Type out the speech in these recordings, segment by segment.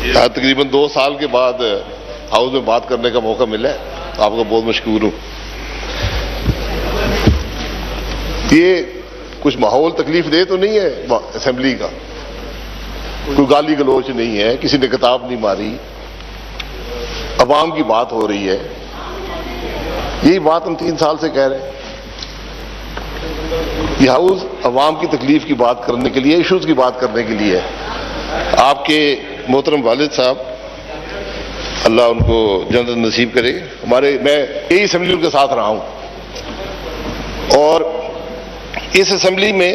तकरीबन 2 साल के बाद हाउस में बात करने का मौका मिला है, आपका बहुत मशकूर हूं। ये कुछ माहौल तकलीफ दे तो नहीं है असेंबली का, कोई गाली गलोच नहीं है, किसी ने किताब नहीं मारी, अवाम की बात हो रही है। यही बात हम 3 साल से कह रहे हैं। ये हाउस अवाम की तकलीफ की बात करने के लिए, इश्यूज की बात करने के लिए है। आपके मोहतरम वालिद साहब, अल्लाह उनको जन्नत नसीब करे, मैं यही असेंबली उनके साथ रहा हूं और इस असेंबली में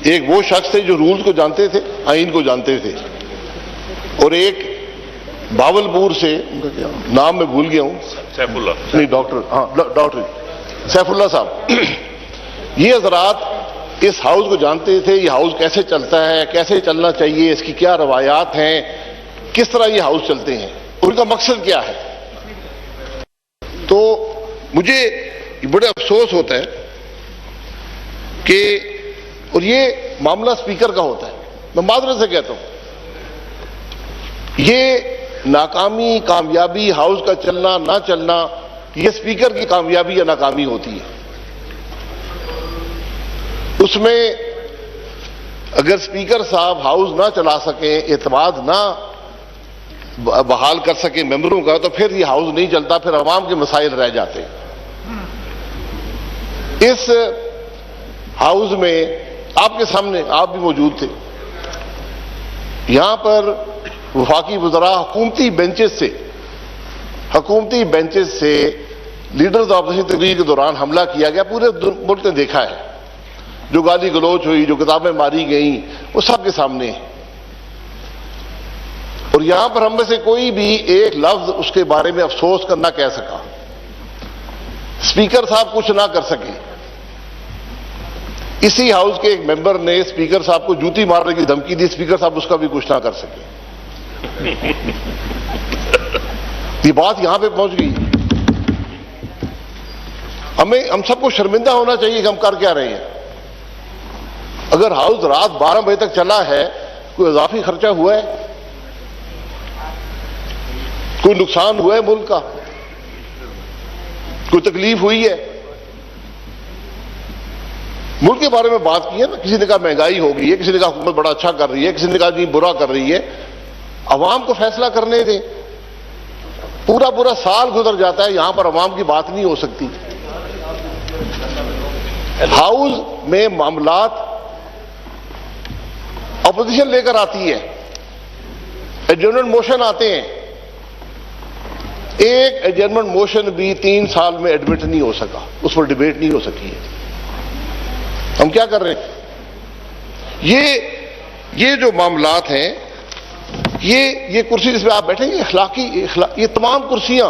एक वो शख्स थे जो रूल्स को जानते थे, आइन को जानते थे, और एक बावलपुर से, उनका क्या नाम मैं भूल गया हूं, सैफुल्ला, नहीं डॉक्टर सैफुल्ला साहब, ये हजरात इस हाउस को जानते थे, ये हाउस कैसे चलता है, कैसे चलना चाहिए, इसकी क्या रवायात हैं, किस तरह ये हाउस चलते हैं, उनका मकसद क्या है। तो मुझे बड़े अफसोस होता है कि, और ये मामला स्पीकर का होता है, मैं माजरत से कहता हूं, ये नाकामी कामयाबी, हाउस का चलना ना चलना, ये स्पीकर की कामयाबी या नाकामी होती है। उसमें अगर स्पीकर साहब हाउस ना चला सके, एतमाद ना बहाल कर सके मेंबरों का, तो फिर ये हाउस नहीं चलता, फिर अवाम के मसाइल रह जाते हैं। इस हाउस में आपके सामने, आप भी मौजूद थे, यहां पर वफाकी वज़रा हुकूमती बेंचेस से लीडर्स ऑपोजिशन तकरीर के दौरान हमला किया गया, पूरे मुल्क ने देखा है। जो गाली गलोच हुई, जो किताबें मारी गई, वो सबके सामने है। और यहां पर हम में से कोई भी एक लफ्ज उसके बारे में अफसोस करना कह सका, स्पीकर साहब कुछ ना कर सके। इसी हाउस के एक मेंबर ने स्पीकर साहब को जूती मारने की धमकी दी, स्पीकर साहब उसका भी कुछ ना कर सके। ये बात यहां पे पहुंच गई। हम सबको शर्मिंदा होना चाहिए कि हम कर क्या रहे हैं। अगर हाउस रात 12 बजे तक चला है, कोई इजाफी खर्चा हुआ है, कोई नुकसान हुआ है मुल्क का, कोई तकलीफ हुई है। मुल्क के बारे में बात की है ना, किसी ने कहा महंगाई हो गई है, किसी ने कहा हुकूमत बड़ा अच्छा कर रही है, किसी ने कहा जी बुरा कर रही है। अवाम को फैसला करने दें। पूरा साल गुजर जाता है, यहां पर अवाम की बात नहीं हो सकती। हाउस में मामलात अपोजिशन लेकर आती है, एडजर्नमेंट मोशन आते हैं। एक एडजर्नमेंट मोशन भी 3 साल में एडमिट नहीं हो सका, उस पर डिबेट नहीं हो सकी है। हम क्या कर रहे हैं? ये जो मामलात हैं, ये कुर्सी जिस पे आप बैठेंगे, ये तमाम कुर्सियां,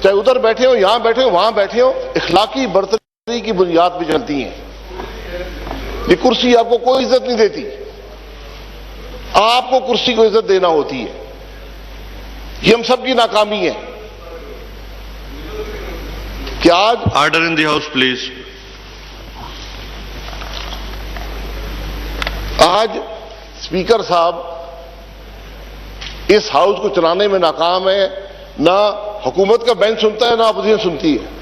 चाहे उधर बैठे हो, यहां बैठे हो, वहां बैठे हो, इखलाकी बर्तरी की बुनियाद पर चलती हैं। ये कुर्सी आपको कोई इज्जत नहीं देती, आपको कुर्सी को इज्जत देना होती है। ये हम सबकी नाकामी है कि आज order in the house please. आज स्पीकर साहब इस हाउस को चलाने में नाकाम है। ना हुकूमत का बेंच सुनता है, ना अपोजिशन सुनती है।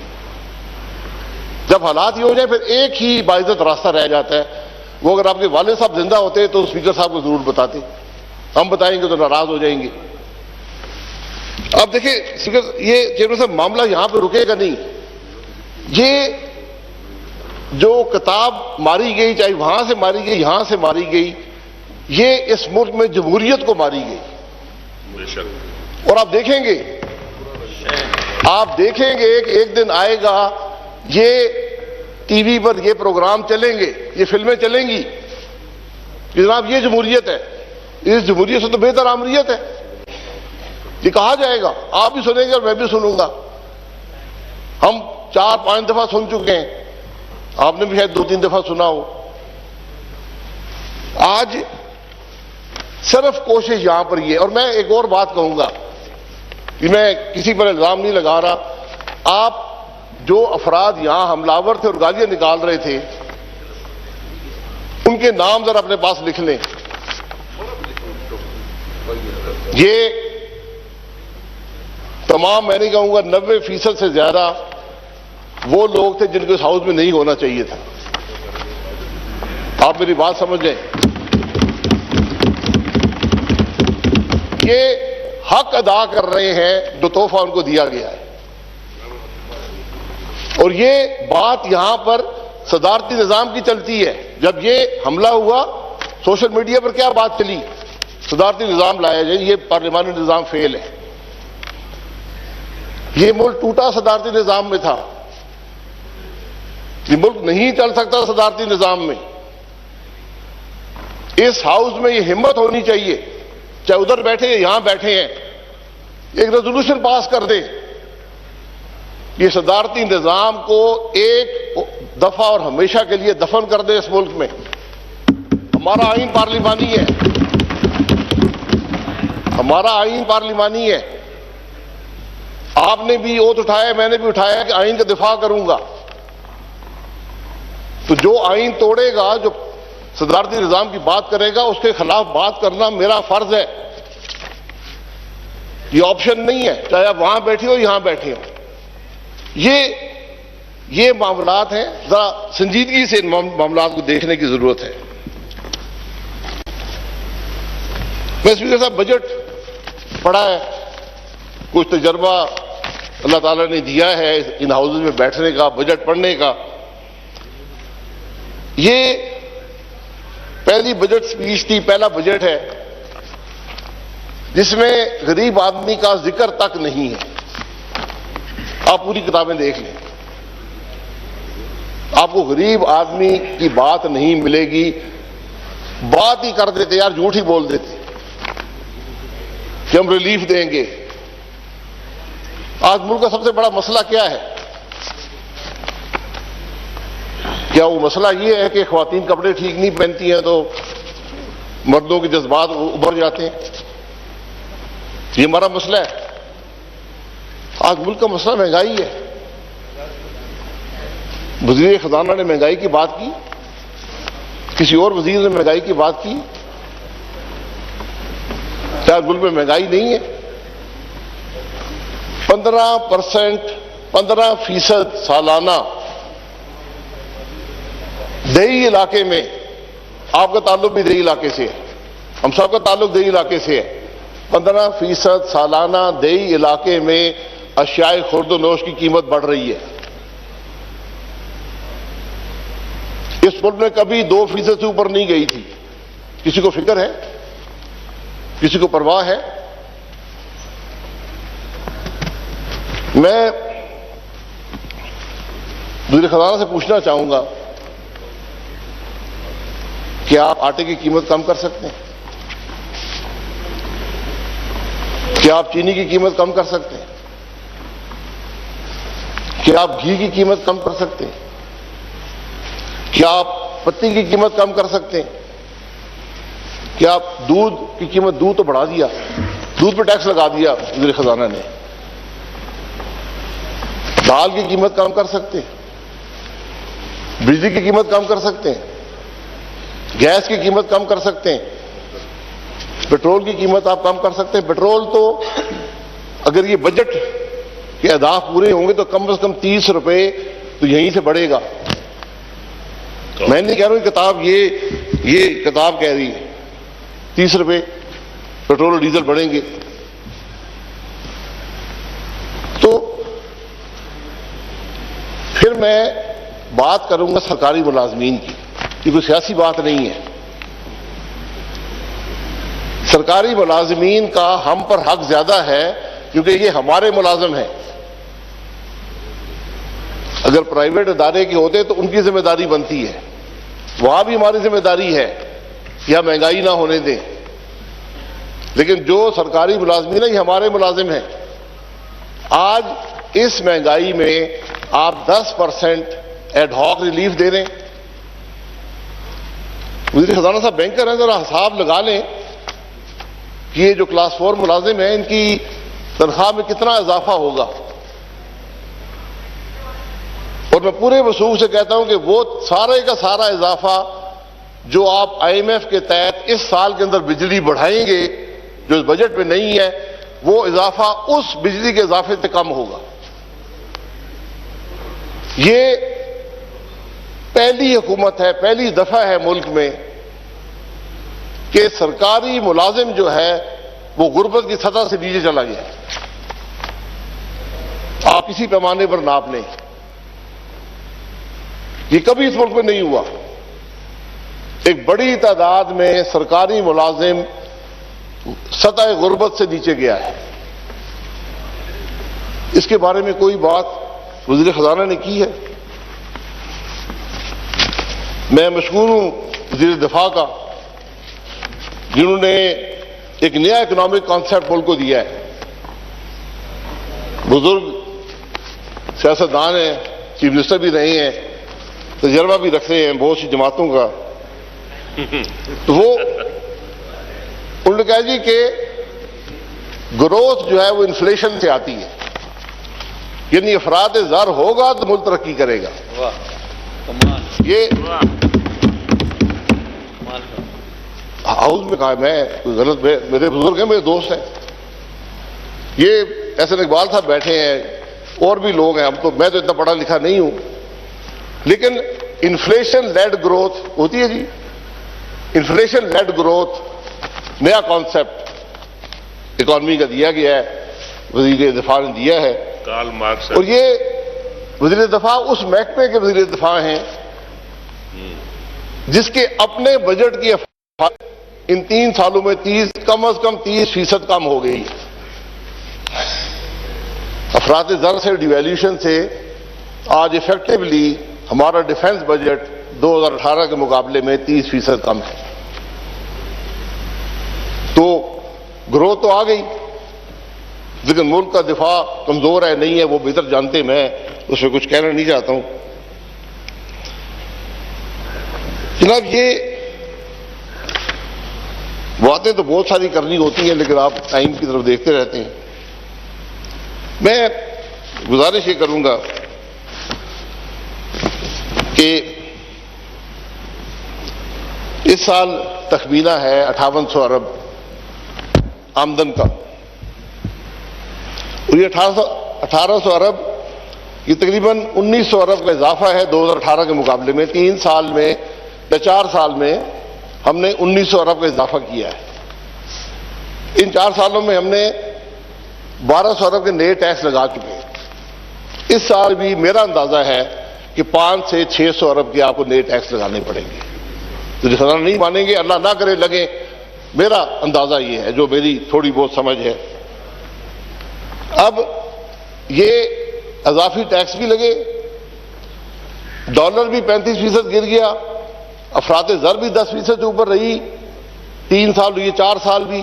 जब हालात ये हो जाए, फिर एक ही बाइज्जत रास्ता रह जाता है। वो अगर आपके वालिद साहब जिंदा होते तो स्पीकर साहब को जरूर बताते, हम बताएंगे तो नाराज हो जाएंगे। अब देखिए स्पीकर, ये चेयरमैन साहब, मामला यहां पर रुकेगा नहीं। ये जो किताब मारी गई, चाहे वहां से मारी गई, यहां से मारी गई, ये इस मुल्क में जमहूरियत को मारी गई। और आप देखेंगे कि एक दिन आएगा, ये टीवी पर ये प्रोग्राम चलेंगे, ये फिल्में चलेंगी, जनाब ये जमहूरियत है। इस जमहूरियत से तो बेहतर आमरीयत है, ये कहा जाएगा। आप भी सुनेंगे और मैं भी सुनूंगा। हम 4-5 दफा सुन चुके हैं, आपने भी शायद 2-3 दफा सुना हो। आज सिर्फ कोशिश यहां पर ये, और मैं एक और बात कहूंगा कि मैं किसी पर इल्जाम नहीं लगा रहा। आप जो अफराद यहां हमलावर थे और गालियां निकाल रहे थे, उनके नाम जरा अपने पास लिख लें। ये तमाम, मैं नहीं कहूंगा 90% से ज्यादा वो लोग थे जिनको इस हाउस में नहीं होना चाहिए था। आप मेरी बात समझ लें। ये हक अदा कर रहे हैं जो तोहफा उनको दिया गया है। और ये बात यहां पर सदारती निजाम की चलती है। जब ये हमला हुआ सोशल मीडिया पर क्या बात चली, सदारती निजाम लाया जाए, ये पार्लियामानी निजाम फेल है। ये मुल्क टूटा सदारती निजाम में था। ये मुल्क नहीं चल सकता सदारती निजाम में। इस हाउस में ये हिम्मत होनी चाहिए, चाहे उधर बैठे या यहां बैठे हैं, एक रेजोल्यूशन पास कर दे, ये सदारती निजाम को एक दफा और हमेशा के लिए दफन कर दे इस मुल्क में। हमारा आईन पार्लिमानी है, हमारा आईन पार्लिमानी है। आपने भी ओथ उठाया, मैंने भी उठाया कि आईन का दिफा करूंगा। तो जो आईन तोड़ेगा, जो सदारती निजाम की बात करेगा, उसके खिलाफ बात करना मेरा फर्ज है। ये ऑप्शन नहीं है, चाहे आप वहां बैठे हो यहां बैठे हो। ये मामलात हैं, जरा संजीदगी से इन मामलात को देखने की जरूरत है। मैं स्पीकर साहब, बजट पढ़ा है, कुछ तजर्बा अल्लाह ताला ने दिया है इन हाउसेज में बैठने का, बजट पढ़ने का। ये पहली बजट स्पीच थी, पहला बजट है जिसमें गरीब आदमी का जिक्र तक नहीं है। आप पूरी किताबें देख लें, आपको गरीब आदमी की बात नहीं मिलेगी। बात ही कर देते यार, झूठ ही बोल देते कि हम रिलीफ देंगे। आज मुल्क का सबसे बड़ा मसला क्या है? क्या वो मसला ये है कि ख्वातीन कपड़े ठीक नहीं पहनती हैं तो मर्दों के जज्बात उभर जाते हैं? ये हमारा मसला है। आज मुल्क का मसला महंगाई है। वजीर खजाना ने महंगाई की बात की, किसी और वजीर ने महंगाई की बात की? क्या मुल्क में महंगाई नहीं है? 15% सालाना दही इलाके में, आपका ताल्लुक भी दही इलाके से है, हम सबका ताल्लुक दही इलाके से है। 15% सालाना दही इलाके में अशियाए खुर्द-ओ-नोश की कीमत बढ़ रही है। इस मुल्क में कभी 2% से ऊपर नहीं गई थी। किसी को फिक्र है? किसी को परवाह है? मैं वज़ीर खजाना से पूछना चाहूंगा कि आप आटे की कीमत कम कर सकते हैं? क्या आप चीनी की कीमत कम कर सकते हैं? क्या आप घी की कीमत कम कर सकते हैं? क्या आप पत्ती की कीमत कम कर सकते हैं? क्या आप दूध की कीमत, दूध तो बढ़ा दिया, दूध पर टैक्स लगा दिया वज़ीर खजाना ने। दाल की कीमत कम कर सकते हैं? बिजली की कीमत कम कर सकते हैं? गैस की कीमत कम कर सकते हैं? पेट्रोल की कीमत आप कम कर सकते हैं? पेट्रोल तो अगर ये बजट के अहदाफ पूरे होंगे तो कम से कम 30 रुपए तो यहीं से बढ़ेगा। मैं नहीं कह रहा हूं किताब, ये किताब कह रही है 30 रुपए पेट्रोल और डीजल बढ़ेंगे। तो फिर मैं बात करूंगा सरकारी मुलाजमीन की। ये कोई सियासी बात नहीं है। सरकारी मुलाजमीन का हम पर हक ज्यादा है क्योंकि ये हमारे मुलाजिम हैं। अगर प्राइवेट इदारे के होते तो उनकी जिम्मेदारी बनती है, वहां भी हमारी जिम्मेदारी है कि हम महंगाई ना होने दें। लेकिन जो सरकारी मुलाजमीन है ये हमारे मुलाजिम हैं। आज इस महंगाई में आप 10% एडहॉक रिलीफ दे रहे हैं। वज़ीर खजाना साहब बैंकर हैं, जरा हिसाब लगा लें कि ये जो क्लास 4 मुलाजिम हैं इनकी तनख्वाह में कितना इजाफा होगा। और मैं पूरे वसूख से कहता हूं कि वो सारे का सारा इजाफा जो आप IMF के तहत इस साल के अंदर बिजली बढ़ाएंगे जो इस बजट में नहीं है वो इजाफा उस बिजली के इजाफे से कम होगा। ये पहली हुकूमत है, पहली दफा है मुल्क में कि सरकारी मुलाजिम जो है वो गुर्बत की सतह से नीचे चला गया। आप किसी पैमाने पर नाप लें, ये कभी इस मुल्क में नहीं हुआ। एक बड़ी तादाद में सरकारी मुलाजिम सतह गुर्बत से नीचे गया है। इसके बारे में कोई बात वज़ीर खजाना ने की है? मैं मशकूर हूं वज़ीर दिफा का, जिन्होंने एक नया इकोनॉमिक कॉन्सेप्ट मुल्क को दिया है। बुजुर्ग सियासतदान हैं, चीफ मिनिस्टर भी रहे हैं, तजर्बा भी रखते हैं बहुत सी जमातों का। तो वो उन्होंने कहा जी कि ग्रोथ जो है वो इन्फ्लेशन से आती है, यानी अफराद ज़र होगा तो मुल्क तरक्की करेगा। ये हाउस में कहा, मैं कोई गलत, मेरे बुजुर्ग हैं, मेरे दोस्त हैं, ये एहसन इकबाल साहब बैठे हैं और भी लोग हैं। मैं तो इतना पढ़ा लिखा नहीं हूं, लेकिन इन्फ्लेशन लेड ग्रोथ होती है जी। इन्फ्लेशन लेड ग्रोथ नया कॉन्सेप्ट इकॉनमी का दिया गया है, वज़ीर दिफा ने दिया है। Karl Marx. और ये वज़ीर दिफा उस महकमे के वज़ीर दिफा हैं जिसके अपने बजट की इन 3 सालों में कम अज कम 30% कम हो गई। अफराद ज़र से, डिवैल्यूशन से आज इफेक्टिवली हमारा डिफेंस बजट 2018 के मुकाबले में 30% कम है। तो ग्रोथ तो आ गई, लेकिन मुल्क का दिफा कमजोर है, नहीं है, वो बेहतर जानते, मैं उसमें कुछ कहना नहीं चाहता हूं। जनाब, ये बातें तो बहुत सारी करनी होती हैं, लेकिन आप टाइम की तरफ देखते रहते हैं। मैं गुजारिश ये करूंगा कि इस साल तखमीना है 5800 अरब आमदन का, और ये 1800 अरब, ये तकरीबन 1900 अरब का इजाफा है 2018 के मुकाबले में। 3 साल में या 4 साल में हमने 1900 अरब का इजाफा किया है। इन 4 सालों में हमने 1200 अरब के नए टैक्स लगा चुके हैं। इस साल भी मेरा अंदाजा है कि 500 से 600 अरब के आपको नए टैक्स लगाने पड़ेंगे। तो जो खजाना नहीं मानेंगे, अल्लाह ना करे लगे, मेरा अंदाजा ये है, जो मेरी थोड़ी बहुत समझ है। अब ये अजाफी टैक्स भी लगे, डॉलर भी 35% गिर गया, अफराद ज़र भी 10% से ऊपर रही 3 साल, ये 4 साल भी।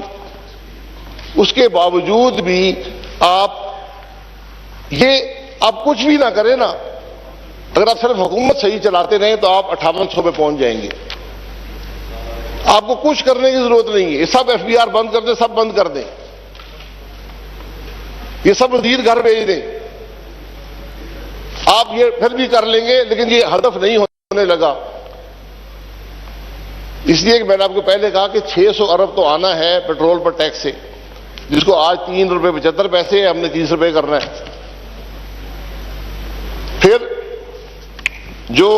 उसके बावजूद भी आप कुछ भी ना करें ना, अगर आप सिर्फ हुकूमत सही चलाते रहें तो आप 5800 पे पहुंच जाएंगे। आपको कुछ करने की जरूरत नहीं है। ये सब FBR बंद कर दें, सब बंद कर दें, ये सब वजीर घर भेज दें, आप ये फिर भी कर लेंगे, लेकिन ये हदफ नहीं होने लगा। इसलिए कि मैंने आपको पहले कहा कि 600 अरब तो आना है पेट्रोल पर टैक्स से, जिसको आज 3 रुपए 75 पैसे है, हमने 30 रुपए करना है। फिर जो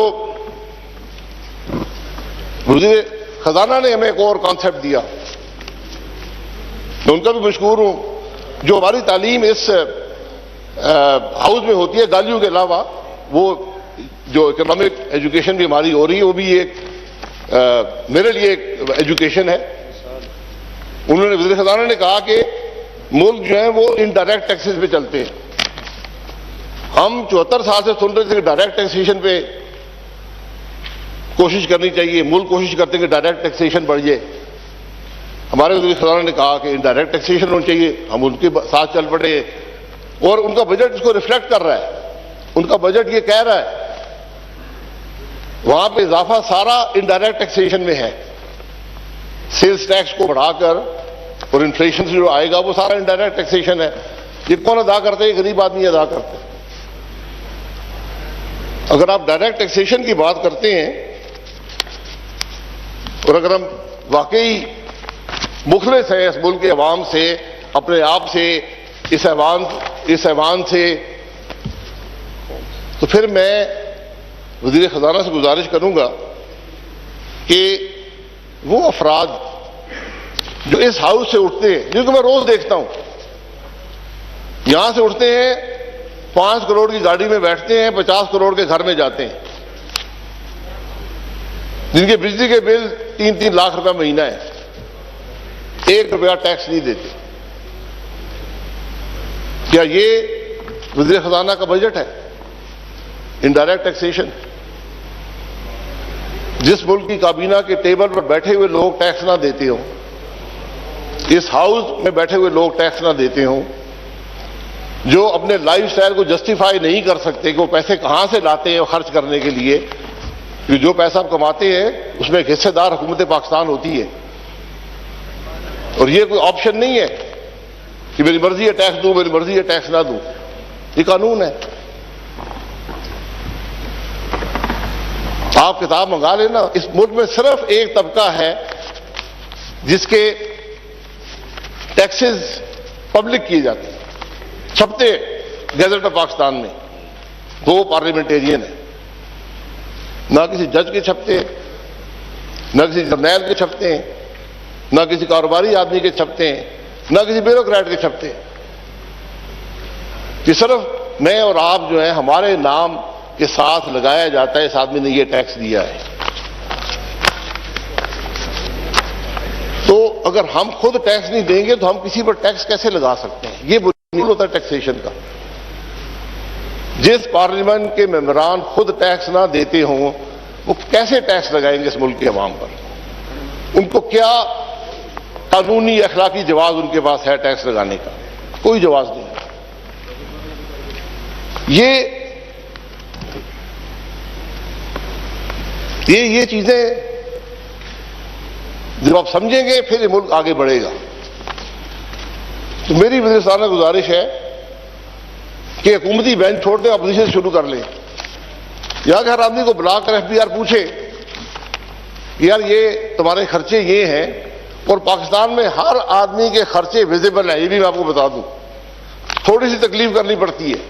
वज़ीर खजाना ने हमें एक और कॉन्सेप्ट दिया, मैं उनका भी मशकूर हूं। जो हमारी तालीम इस हाउस में होती है गालियों के अलावा, वो जो इकोनॉमिक एजुकेशन भी हमारी हो रही है, वो भी एक मेरे लिए एक एजुकेशन है। उन्होंने, वज़ीर खजाना ने कहा कि मुल्क जो है वो इनडायरेक्ट टैक्सेस पे चलते हैं। हम 74 साल से सुन रहे थे कि डायरेक्ट टैक्सेशन पे कोशिश करनी चाहिए, मुल्क कोशिश करते हैं कि डायरेक्ट टैक्सेशन बढ़ जाए। हमारे वज़ीर खजाना ने कहा कि इनडायरेक्ट टैक्सेशन होनी चाहिए, हम उनके साथ चल पड़े, और उनका बजट इसको रिफ्लेक्ट कर रहा है। उनका बजट ये कह रहा है, वहां पे इजाफा सारा इनडायरेक्ट टैक्सेशन में है। सेल्स टैक्स को बढ़ाकर और इन्फ्लेशन से जो आएगा वो सारा इनडायरेक्ट टैक्सेशन है। ये कौन अदा करते हैं? गरीब आदमी अदा करते हैं। अगर आप डायरेक्ट टैक्सेशन की बात करते हैं और अगर हम वाकई मुखलिस है इस मुल्क के अवाम से, अपने आप से, इस ऐवान से, तो फिर मैं वज़ीर ख़ज़ाना से गुजारिश करूंगा कि वो अफराद जो इस हाउस से उठते हैं, जिनको मैं रोज देखता हूं, यहां से उठते हैं, 5 करोड़ की गाड़ी में बैठते हैं, 50 करोड़ के घर में जाते हैं, जिनके बिजली के बिल 3-3 लाख रुपए महीना है, 1 रुपया टैक्स नहीं देते। क्या ये वज़ीर ख़ज़ाना का बजट है? Indirect taxation. जिस मुल्क की काबीना के टेबल पर बैठे हुए लोग टैक्स ना देते हो, इस हाउस में बैठे हुए लोग टैक्स ना देते हो, जो अपने लाइफस्टाइल को जस्टिफाई नहीं कर सकते कि वो पैसे कहां से लाते हैं खर्च करने के लिए, कि जो पैसा आप कमाते हैं उसमें एक हिस्सेदार हुकूमत पाकिस्तान होती है, और ये कोई ऑप्शन नहीं है कि मेरी मर्जी है टैक्स दूं, मेरी मर्जी है टैक्स ना दूं, ये कानून है। आप किताब मंगा लेना, इस मुल्क में सिर्फ एक तबका है जिसके टैक्सेस पब्लिक किए जाते हैं, छपते गैजेट ऑफ पाकिस्तान में, 2 पार्लियामेंटेरियन है, ना किसी जज के छपते, ना किसी जर्नैल के छपते हैं, ना किसी कारोबारी आदमी के छपते हैं, ना किसी ब्यूरोक्रेट के छपते हैं, कि सिर्फ मैं और आप जो है हमारे नाम के साथ लगाया जाता है, इस आदमी ने ये टैक्स दिया है। तो अगर हम खुद टैक्स नहीं देंगे तो हम किसी पर टैक्स कैसे लगा सकते हैं? ये बुनियाद होता है टैक्सेशन का। जिस पार्लियामेंट के मेंबरान खुद टैक्स ना देते हों, वो कैसे टैक्स लगाएंगे इस मुल्क के अवाम पर? उनको क्या कानूनी अखलाकी जवाब उनके पास है टैक्स लगाने का? कोई जवाब नहीं है। ये चीजें जब आप समझेंगे फिर ये मुल्क आगे बढ़ेगा। तो मेरी वज़ीर ख़ज़ाना गुजारिश है कि हुकूमती बेंच छोड़ दें, अपोजिशन शुरू कर लें। यहां के हर आदमी को बुलाकर FBR पूछे कि यार ये तुम्हारे खर्चे ये हैं, और पाकिस्तान में हर आदमी के खर्चे विजिबल हैं, ये भी मैं आपको बता दूं। थोड़ी सी तकलीफ करनी पड़ती है।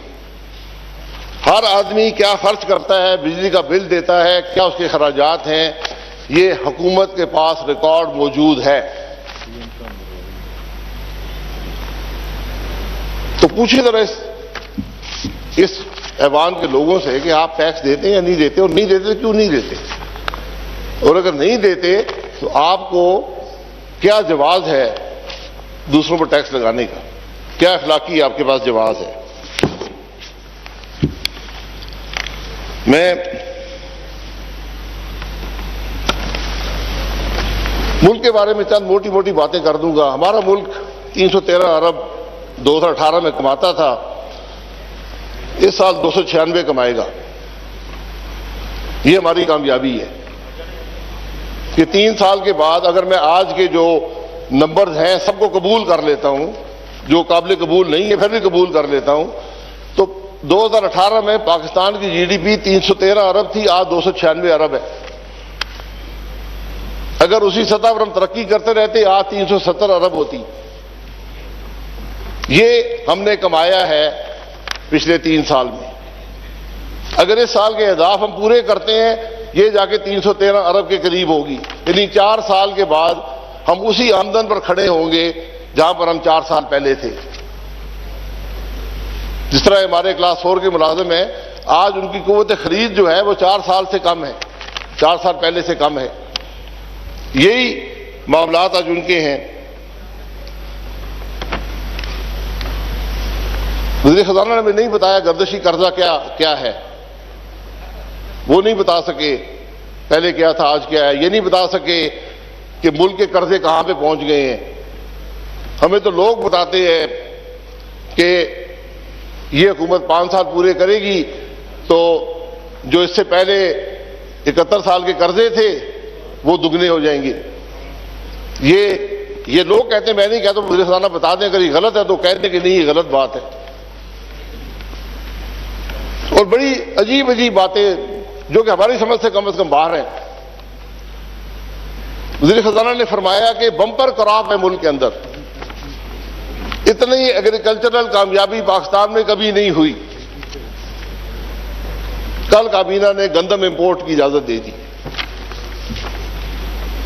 हर आदमी क्या खर्च करता है, बिजली का बिल देता है, क्या उसके खराजात हैं, ये हुकूमत के पास रिकॉर्ड मौजूद है। तो पूछिए जरा इस ऐवान के लोगों से कि आप टैक्स देते हैं या नहीं देते, और नहीं देते तो क्यों नहीं देते, और अगर नहीं देते तो आपको क्या जवाब है दूसरों पर टैक्स लगाने का? क्या अखलाकी आपके पास जवाब है? मैं मुल्क के बारे में चंद मोटी मोटी बातें कर दूंगा। हमारा मुल्क 313 अरब 2018 में कमाता था, इस साल 296 कमाएगा। ये हमारी कामयाबी है कि 3 साल के बाद अगर मैं आज के जो नंबर्स हैं सबको कबूल कर लेता हूं, जो काबिल कबूल नहीं है फिर भी कबूल कर लेता हूं, तो 2018 में पाकिस्तान की GDP 313 अरब थी, आज 296 अरब है। अगर उसी सतह पर हम तरक्की करते रहते आज 370 अरब होती। ये हमने कमाया है पिछले 3 साल में। अगर इस साल के अहदाफ हम पूरे करते हैं, ये जाके 313 अरब के करीब होगी। यानी 4 साल के बाद हम उसी आमदन पर खड़े होंगे जहां पर हम 4 साल पहले थे। जिस तरह हमारे क्लास 4 के मुलाजिम हैं, आज उनकी कुव्वत खरीद जो है वो 4 साल से कम है, 4 साल पहले से कम है। यही मामलात आज उनके हैं। वज़ीर ख़ज़ाना ने नहीं बताया गर्दशी कर्जा क्या है, वो नहीं बता सके पहले क्या था आज क्या है। ये नहीं बता सके कि मुल्क के कर्जे कहां पे पहुंच गए हैं। हमें तो लोग बताते हैं कि ये हुकूमत 5 साल पूरे करेगी तो जो इससे पहले 71 साल के कर्जे थे वो दुगने हो जाएंगे। ये लोग कहते हैं, मैं नहीं कहता। वज़ीर ख़ज़ाना बता दें अगर ये गलत है तो कह दें कि नहीं ये गलत बात है। और बड़ी अजीब अजीब बातें जो कि हमारी समझ से कम बाहर हैं। वज़ीर खजाना ने फरमाया कि बम्पर क्रॉप है मुल्क के अंदर, इतनी एग्रीकल्चरल कामयाबी पाकिस्तान में कभी नहीं हुई। कल काबीना ने गंदम इंपोर्ट की इजाजत दे दी।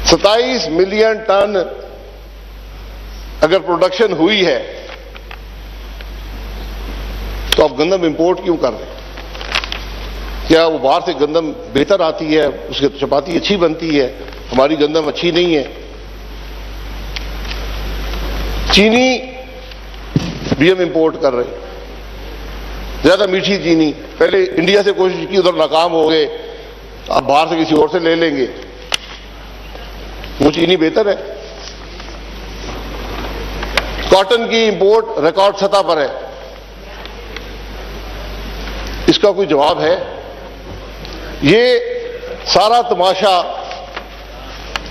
27 मिलियन टन अगर प्रोडक्शन हुई है तो आप गंदम इंपोर्ट क्यों कर रहे हैं? क्या वो बाहर से गंदम बेहतर आती है, उसकी चपाती अच्छी बनती है, हमारी गंदम अच्छी नहीं है? चीनी भी हम इंपोर्ट कर रहे हैं, ज्यादा मीठी चीनी। पहले इंडिया से कोशिश की, उधर नाकाम हो गए, अब बाहर से किसी और से ले लेंगे। वो चीनी बेहतर है। कॉटन की इंपोर्ट रिकॉर्ड सतह पर है, इसका कोई जवाब है? ये सारा तमाशा,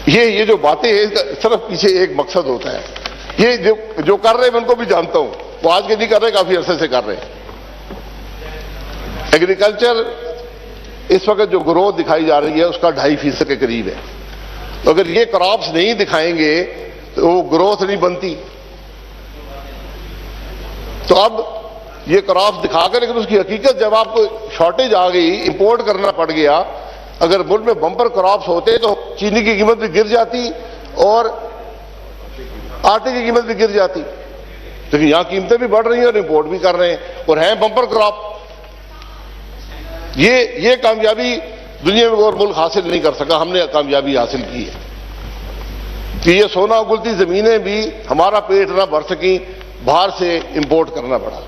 ये जो बातें हैं, इसका सिर्फ पीछे एक मकसद होता है। ये जो कर रहे हैं मैं उनको भी जानता हूं, वो आज के नहीं कर रहे, काफी अरसे से कर रहे हैं। एग्रीकल्चर इस वक्त जो ग्रोथ दिखाई जा रही है उसका 2.5% के करीब है। तो अगर ये क्रॉप्स नहीं दिखाएंगे तो वो ग्रोथ नहीं बनती। तो अब ये क्रॉप्स दिखाकर, लेकिन उसकी हकीकत जब आपको शॉर्टेज आ गई, इंपोर्ट करना पड़ गया, अगर मुल्क में बम्पर क्रॉप्स होते तो चीनी की कीमत भी गिर जाती और आटे की कीमत भी गिर जाती। लेकिन यहां कीमतें भी बढ़ रही हैं और इंपोर्ट भी कर रहे हैं और हैं बम्पर क्रॉप। ये कामयाबी दुनिया में और मुल्क हासिल नहीं कर सका, हमने कामयाबी हासिल की है कि ये सोना उगलती जमीनें भी हमारा पेट ना भर सकी, बाहर से इंपोर्ट करना पड़ा।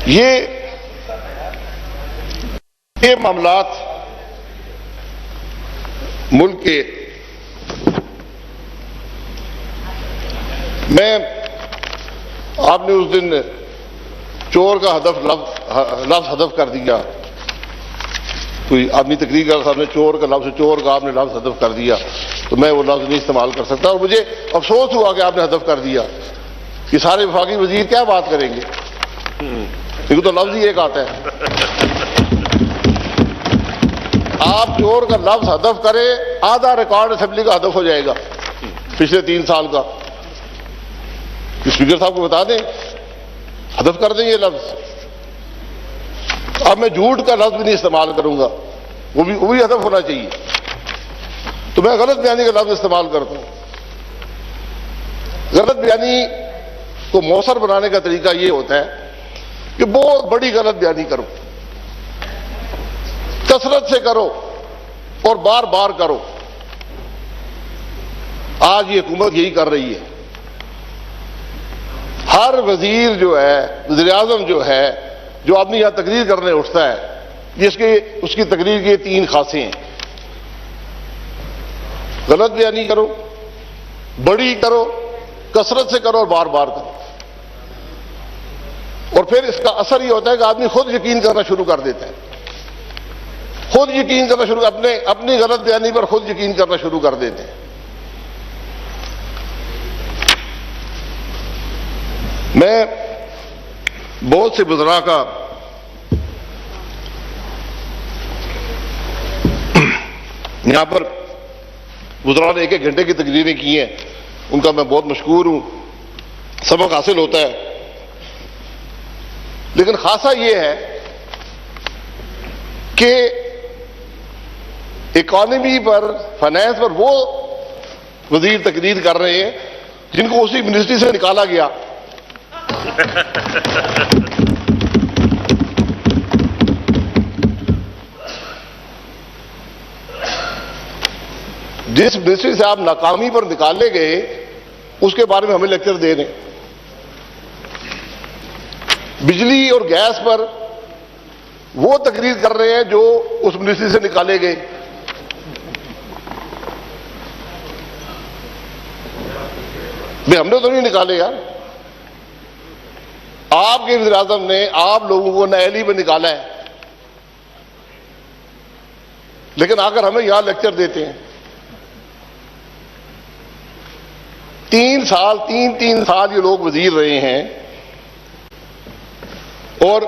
ये मामलात मुल्क के, आपने उस दिन चोर का लफ्ज हदफ कर दिया, कोई आदमी तकरीर कर साहब ने चोर का आपने लफ्ज हदफ कर दिया, तो मैं वो लफ्ज नहीं इस्तेमाल कर सकता। और मुझे अफसोस हुआ कि आपने हदफ कर दिया कि सारे वफाकी वजीर क्या बात करेंगे, क्योंकि तो लफ्ज ही एक आता है। आप चोर का लफ्ज हदफ करें, आधा रिकॉर्ड असेंबली का हदफ हो जाएगा पिछले 3 साल का। स्पीकर साहब को बता दें, हदफ कर दें ये लफ्ज। अब मैं झूठ का लफ्ज भी नहीं इस्तेमाल करूंगा, वो भी हदफ होना चाहिए। तो मैं गलत बयानी का लफ्ज इस्तेमाल करता हूं। गलत बयानी को मौसर बनाने का तरीका ये होता है कि बहुत बड़ी गलत बयानी करो, कसरत से करो और बार बार करो। आज ये हुकूमत यही कर रही है। हर वजीर जो है, वज़ीर आज़म जो है, जो आदमी यहां तकरीर करने उठता है, उसकी तकरीर की 3 खासे हैं। गलत बयानी करो, बड़ी करो, कसरत से करो और बार बार करो। और फिर इसका असर यह होता है कि आदमी खुद यकीन करना शुरू कर देता है, खुद यकीन करना शुरू, अपनी गलत बयानी पर खुद यकीन करना शुरू कर देते हैं। मैं बहुत से बुजुर्गों का यहां पर, बुजुर्गों ने 1-1 घंटे की तकरीरें की हैं, उनका मैं बहुत मशकूर हूं, सबक हासिल होता है। लेकिन खासा यह है कि इकॉनमी पर, फाइनेंस पर वो वजीर तकरीर कर रहे हैं जिनको उसी मिनिस्ट्री से निकाला गया। जिस मिनिस्ट्री से आप नाकामी पर निकाले गए, उसके बारे में हमें लेक्चर दे रहे हैं। बिजली और गैस पर वो तकरीर कर रहे हैं जो उस मिनिस्ट्री से निकाले गए। भाई हमने तो नहीं निकाले यार, आपके वज़ीर आज़म ने आप लोगों को नैली में निकाला है, लेकिन आकर हमें यहां लेक्चर देते हैं। 3 साल ये लोग वजीर रहे हैं और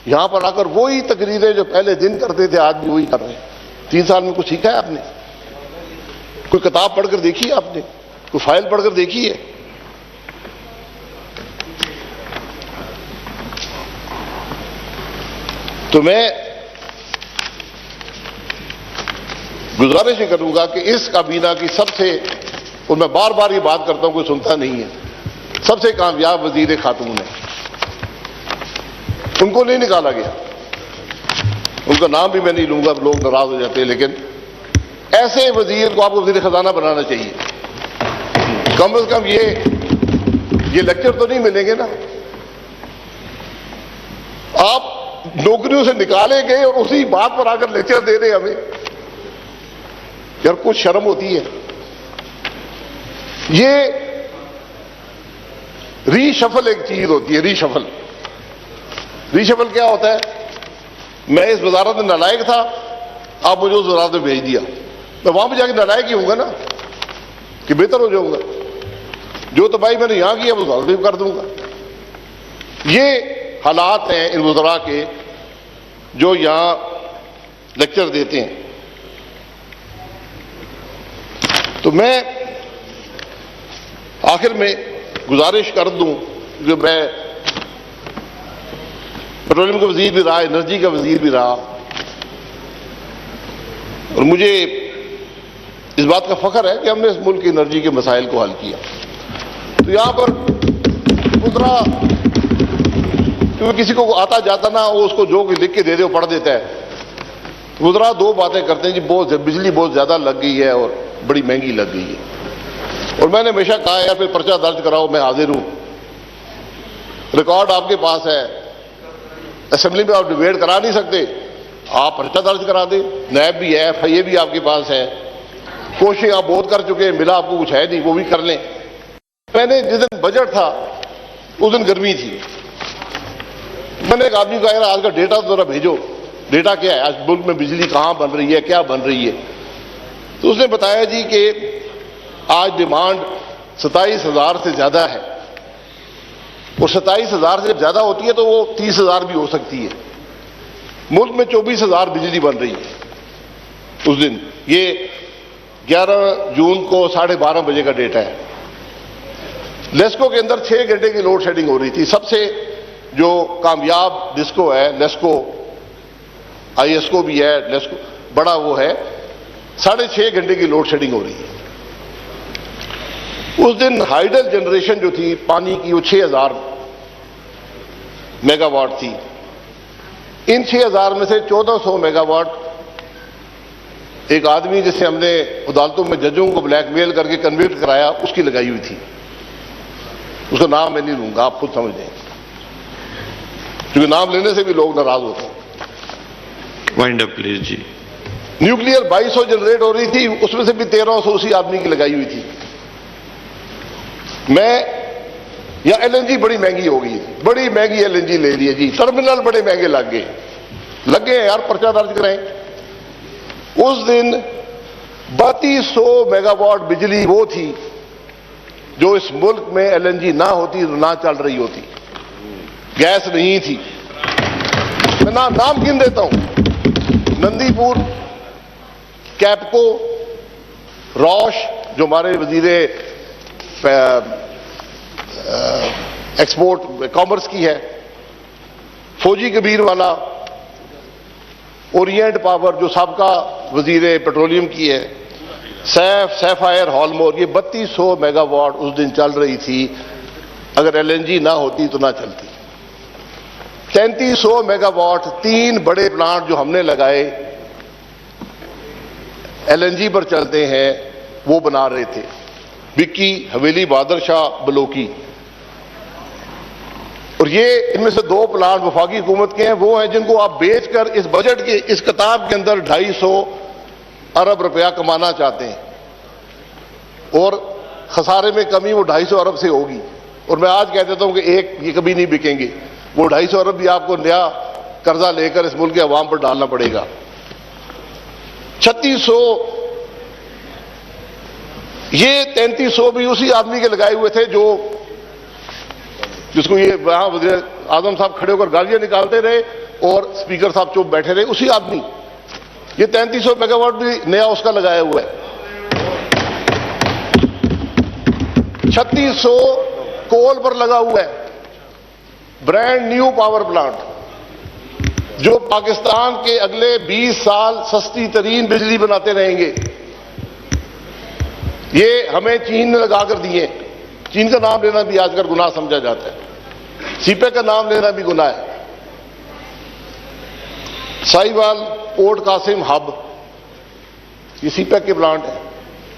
यहां पर आकर वही तकरीरें जो पहले दिन करते थे आज भी वही कर रहे हैं। 3 साल में कुछ सीखा है आपने? कोई किताब पढ़कर देखी है आपने? कोई फाइल पढ़कर देखी है? तो मैं गुजारिश करूंगा कि इस काबीना की सबसे, और मैं बार बार ये बात करता हूं, कोई सुनता नहीं है, सबसे कामयाब वजीर खातून है। उनको नहीं निकाला गया, उनका नाम भी मैं नहीं लूंगा, लोग नाराज हो जाते हैं, लेकिन ऐसे वजीर को आपको वजीर खजाना बनाना चाहिए। कम से कम ये लेक्चर तो नहीं मिलेंगे ना। आप नौकरियों से निकाले गए और उसी बात पर आकर लेक्चर दे रहे हमें। यार कुछ शर्म होती है। ये रीशफल एक चीज होती है, रीशफल। रीशफल क्या होता है? मैं इस वजारत में नालायक था, आप मुझे उस वजारत में भेज दिया, मैं वहां पर जाकर नालायक ही होऊंगा ना, कि बेहतर हो जाऊंगा। जो तबाही मैंने यहां किया वो वजारत में कर दूंगा। ये हालात हैं इन वज़रा के जो यहां लेक्चर देते हैं। तो मैं आखिर में गुजारिश कर दूं कि मैं पेट्रोलियम का वजीर भी रहा, एनर्जी का वजीर भी रहा, और मुझे इस बात का फख्र है कि हमने इस मुल्क की एनर्जी के मसाइल को हल किया। तो यहां पर वज़रा, क्योंकि किसी को आता जाता ना, वो उसको जो लिख के दे दे वो पढ़ देता है। वज़रा दो बातें करते हैं जी, बिजली बहुत ज्यादा लग गई है और बड़ी महंगी लग गई है। और मैंने हमेशा कहा यार फिर पर्चा दर्ज कराओ, मैं हाजिर हूं, रिकॉर्ड आपके पास है, असेंबली में आप डिबेट करा नहीं सकते, आप पर्चा दर्ज करा दें, नैब भी है, FIA भी आपके पास है, कोशिश आप बहुत कर चुके हैं, मिला आपको कुछ है नहीं, वो भी कर लें। मैंने जिस दिन बजट था उस दिन गर्मी थी, मैंने एक आदमी को कहा यार आज का डेटा तो जरा भेजो, डेटा क्या है, आज मुल्क में बिजली कहां बन रही है, क्या बन रही है। तो उसने बताया जी कि आज डिमांड 27,000 से ज्यादा है, और 27,000 से ज्यादा होती है तो वो 30,000 भी हो सकती है। मुल्क में 24,000 बिजली बन रही है उस दिन। ये 11 जून को 12:30 बजे का डेटा है। लेस्को के अंदर 6 घंटे की लोड शेडिंग हो रही थी। सबसे जो कामयाब डिस्को है लेस्को, ISCO भी है, लेस्को बड़ा वो है, 6.5 घंटे की लोड शेडिंग हो रही है। उस दिन हाइडल जनरेशन जो थी पानी की वो 6,000 मेगावाट थी। इन 6,000 में से 1,400 मेगावाट एक आदमी जिसे हमने अदालतों में जजों को ब्लैकमेल करके कन्विक्ट कराया उसकी लगाई हुई थी। उसका नाम मैं नहीं लूंगा, आप खुद समझ लें, क्योंकि नाम लेने से भी लोग नाराज होते हैं। वाइंड अप प्लीज जी। न्यूक्लियर 2200 जनरेट हो रही थी, उसमें से भी 1300 उसी आदमी की लगाई हुई थी। मैं यहां LNG बड़ी महंगी हो गई, बड़ी महंगी LNG ले ली है जी, टर्मिनल बड़े महंगे लग गए यार, पर्चा दर्ज कराएं। उस दिन 3200 मेगावाट बिजली वो थी जो इस मुल्क में LNG ना होती तो ना चल रही होती, गैस नहीं थी। मैं नाम गिन देता हूं, नंदीपुर, कैपको, रॉश जो हमारे वजीरे एक्सपोर्ट कॉमर्स की है, फौजी कबीर वाला, ओरिएंट पावर जो सबका वजीरे पेट्रोलियम की है, सैफायर, हॉलमोर, ये 3200 मेगावाट उस दिन चल रही थी। अगर LNG ना होती तो ना चलती। 3300 मेगावाट 3 बड़े प्लांट जो हमने लगाए LNG पर चलते हैं वो बना रहे थे, विक्की, हवेली, बहादुर शाह, बलोकी। और ये इनमें से 2 प्लांट वफाकी हुकूमत के हैं, वो हैं जिनको आप बेचकर इस बजट के इस किताब के अंदर 250 अरब रुपया कमाना चाहते हैं, और खसारे में कमी वो 250 अरब से होगी। और मैं आज कह देता हूं कि ये कभी नहीं बिकेंगे, वो 250 अरब भी आपको नया कर्जा लेकर इस मुल्क के अवाम पर डालना पड़ेगा। 3600, ये 3300 भी उसी आदमी के लगाए हुए थे जो जिसको ये वहां वज़ीर आज़म साहब खड़े होकर गालियां निकालते रहे और स्पीकर साहब चुप बैठे रहे, उसी आदमी। ये 3300 मेगावाट भी नया उसका लगाया हुआ है। 3600 कोल पर लगा हुआ है ब्रांड न्यू पावर प्लांट, जो पाकिस्तान के अगले 20 साल सस्ती तरीन बिजली बनाते रहेंगे। ये हमें चीन ने लगाकर दिए। चीन का नाम लेना भी आजकल गुनाह समझा जाता है, सीपेक का नाम लेना भी गुनाह है। साहिवाल पोर्ट कासिम हब, ये सीपेक के प्लांट है।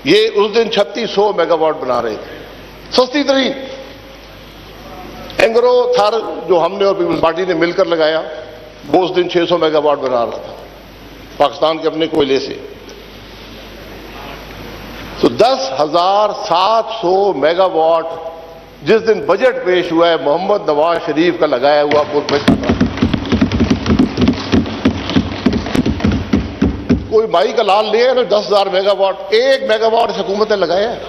ये उस दिन 3600 मेगावाट बना रहे थे, सस्ती तरीन। एंग्रो थर जो हमने और पीपल्स पार्टी ने मिलकर लगाया, वो उस दिन 600 मेगावाट बना रहा था पाकिस्तान के अपने कोयले से। तो 10,700 मेगावाट जिस दिन बजट पेश हुआ है मोहम्मद नवाज शरीफ का लगाया हुआ मुल्क में, कोई माई का लाल ले ना 10,000 मेगावाट, 1 मेगावाट हुकूमत ने लगाया है।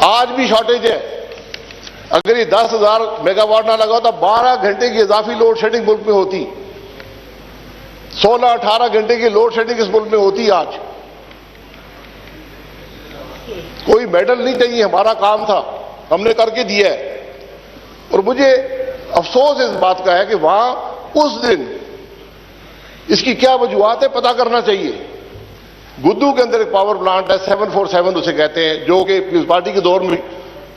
आज भी शॉर्टेज है। अगर ये 10,000 मेगावाट ना लगा होता, 12 घंटे की इजाफी लोड शेडिंग मुल्क में होती, 16-18 घंटे की लोड शेडिंग इस मुल्क में होती। आज कोई मेडल नहीं चाहिए, हमारा काम था, हमने करके दिया है। और मुझे अफसोस इस बात का है कि वहां उस दिन इसकी क्या वजूहत है पता करना चाहिए। गुद्दू के अंदर एक पावर प्लांट है 747 उसे कहते हैं, जो कि पीपल्स पार्टी के दौर में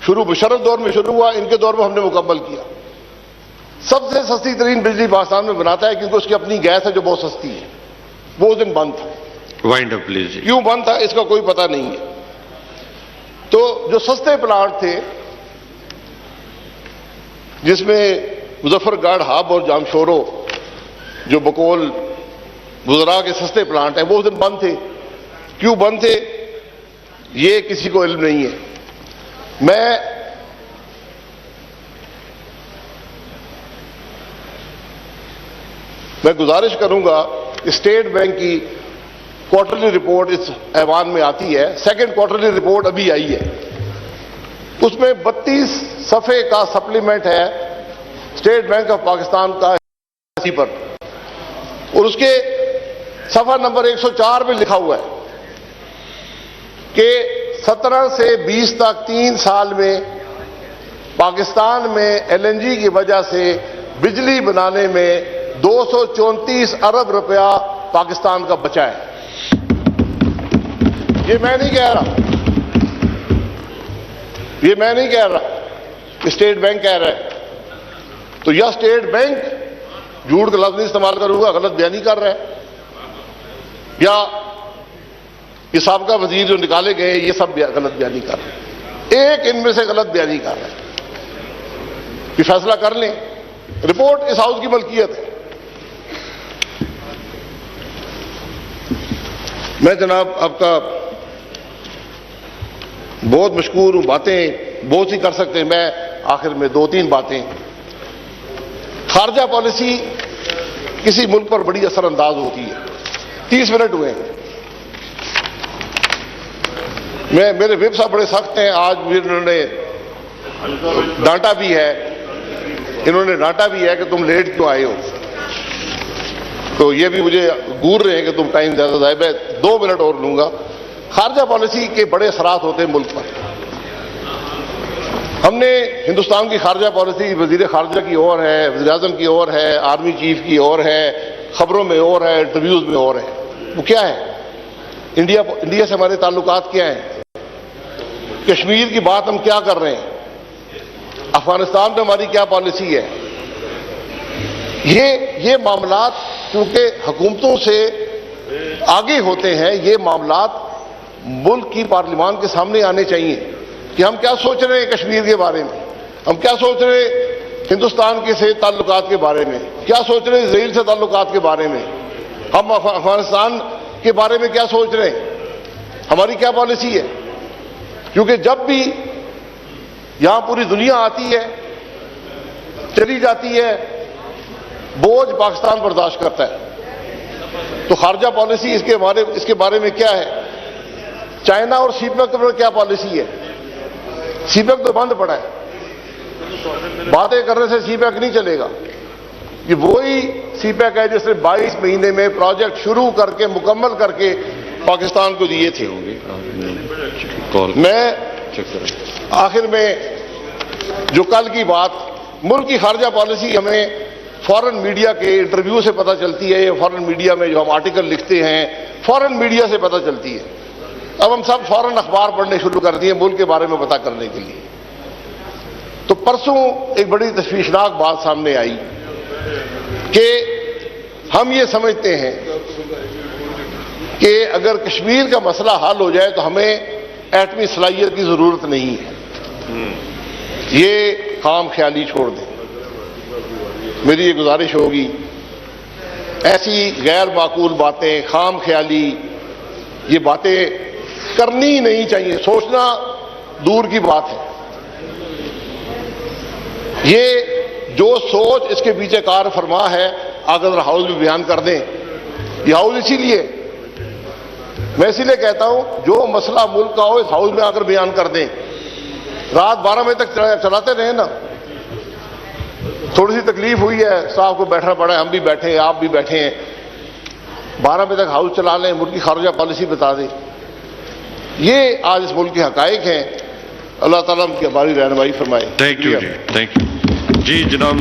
मुशर्रफ दौर में शुरू हुआ, इनके दौर में हमने मुकम्मल किया। सबसे सस्ती तरीन बिजली पाकिस्तान में बनाता है क्योंकि उसकी अपनी गैस है जो बहुत सस्ती है। वो उस दिन बंद था। Wind up please. क्यों बंद था इसका कोई पता नहीं है। तो जो सस्ते प्लांट थे जिसमें मुजफ्फरगढ़ हब और जामशोरो जो बकोल गुजरा के सस्ते प्लांट हैं, वो उस दिन बंद थे। क्यों बंद थे ये किसी को इल्म नहीं है। मैं गुजारिश करूंगा, स्टेट बैंक की क्वार्टरली रिपोर्ट इस ऐवान में आती है, सेकंड क्वार्टरली रिपोर्ट अभी आई है, उसमें 32 सफ़े का सप्लीमेंट है स्टेट बैंक ऑफ पाकिस्तान का पर, और उसके सफा नंबर 104 में लिखा हुआ है कि 17 से 20 तक 3 साल में पाकिस्तान में एलएनजी की वजह से बिजली बनाने में 234 अरब रुपया पाकिस्तान का बचा है। ये मैं नहीं कह रहा, ये मैं नहीं कह रहा, कि स्टेट बैंक कह रहा है। तो यह स्टेट बैंक झूठ का लफ्ज नहीं इस्तेमाल करूंगा, गलत बयानी कर रहा है, या ये साबका वजीर जो निकाले गए ये सब गलत बयानी कर रहे हैं। एक इनमें से गलत बयानी कर रहे हैं कि फैसला कर लें। रिपोर्ट इस हाउस की मलकियत है। मैं जनाब आपका बहुत मशकूर हूं। बातें बहुत सी कर सकते हैं, मैं आखिर में 2-3 बातें। खारजा पॉलिसी किसी मुल्क पर बड़ी असरअंदाज होती है। 30 मिनट हुए हैं। मेरे विप साहब बड़े सख्त हैं, आज भी इन्होंने डांटा भी है, कि तुम लेट क्यों आए हो। तो ये भी मुझे घूर रहे हैं कि तुम टाइम ज्यादा जाए। मैं 2 मिनट और लूंगा। खारजा पॉलिसी के बड़े असरात होते हैं मुल्क पर। हमने हिंदुस्तान की खारजा पॉलिसी वजीर खारजा की ओर है, वज़ीर आज़म की ओर है, आर्मी चीफ की ओर है, खबरों में और है, इंटरव्यूज में और है। वो क्या है? इंडिया से हमारे ताल्लुकात क्या हैं? कश्मीर की बात हम क्या कर रहे हैं? अफगानिस्तान में हमारी क्या पॉलिसी है? ये मामलात क्योंकि हुकूमतों से आगे होते हैं, ये मामलात मुल्क की पार्लियामान के सामने आने चाहिए कि हम क्या सोच रहे हैं कश्मीर के बारे में, हम क्या सोच रहे हैं हिंदुस्तान के से ताल्लुकात के बारे में, क्या सोच रहे हैं इजराइल से ताल्लुकात के बारे में, हम अफगानिस्तान के बारे में क्या सोच रहे हैं, हमारी क्या पॉलिसी है। क्योंकि जब भी यहां पूरी दुनिया आती है, चली जाती है, बोझ पाकिस्तान बर्दाश्त करता है। तो खारजा पॉलिसी इसके बारे में क्या है? चाइना और सीपेक पर क्या पॉलिसी है? सीपेक तो बंद पड़ा है, बातें करने से सीपेक नहीं चलेगा। ये वही सीपेक है जिसने 22 महीने में प्रोजेक्ट शुरू करके मुकम्मल करके पाकिस्तान को दिए थे। मैं आखिर में जो कल की बात, मुल्क की खारजा पॉलिसी हमें फॉरेन मीडिया के इंटरव्यू से पता चलती है, या फॉरेन मीडिया में जो हम आर्टिकल लिखते हैं फॉरेन मीडिया से पता चलती है। अब हम सब फॉरेन अखबार पढ़ने शुरू कर दिए मुल्क के बारे में पता करने के लिए। तो परसों एक बड़ी तशवीशनाक बात सामने आई कि हम ये समझते हैं कि अगर कश्मीर का मसला हल हो जाए तो हमें एटमी सलाहियत की जरूरत नहीं है, ये काम ख्याली छोड़ दें। मेरी ये गुजारिश होगी, ऐसी गैर माकूल बातें, खाम ख्याली ये बातें करनी ही नहीं चाहिए, सोचना दूर की बात है। ये जो सोच इसके पीछे कार फरमा है अगर हाउस में बयान कर दें। ये हाउस इसीलिए, मैं इसीलिए कहता हूं जो मसला मुल्क का हो इस हाउस में आकर बयान कर दें। रात 12 बजे तक चलाते रहे ना, थोड़ी सी तकलीफ हुई है, साहब को बैठना पड़ा है, हम भी बैठे हैं, आप भी बैठे हैं, 12 बजे तक हाउस चला लें, मुल्क की खारजा पॉलिसी बता दें। ये आज इस मुल्क के हकायक हैं। अल्लाह ताला उनकी हमारी रहनुमाई फरमाए। थैंक यू जी, थैंक यू जी जनाब।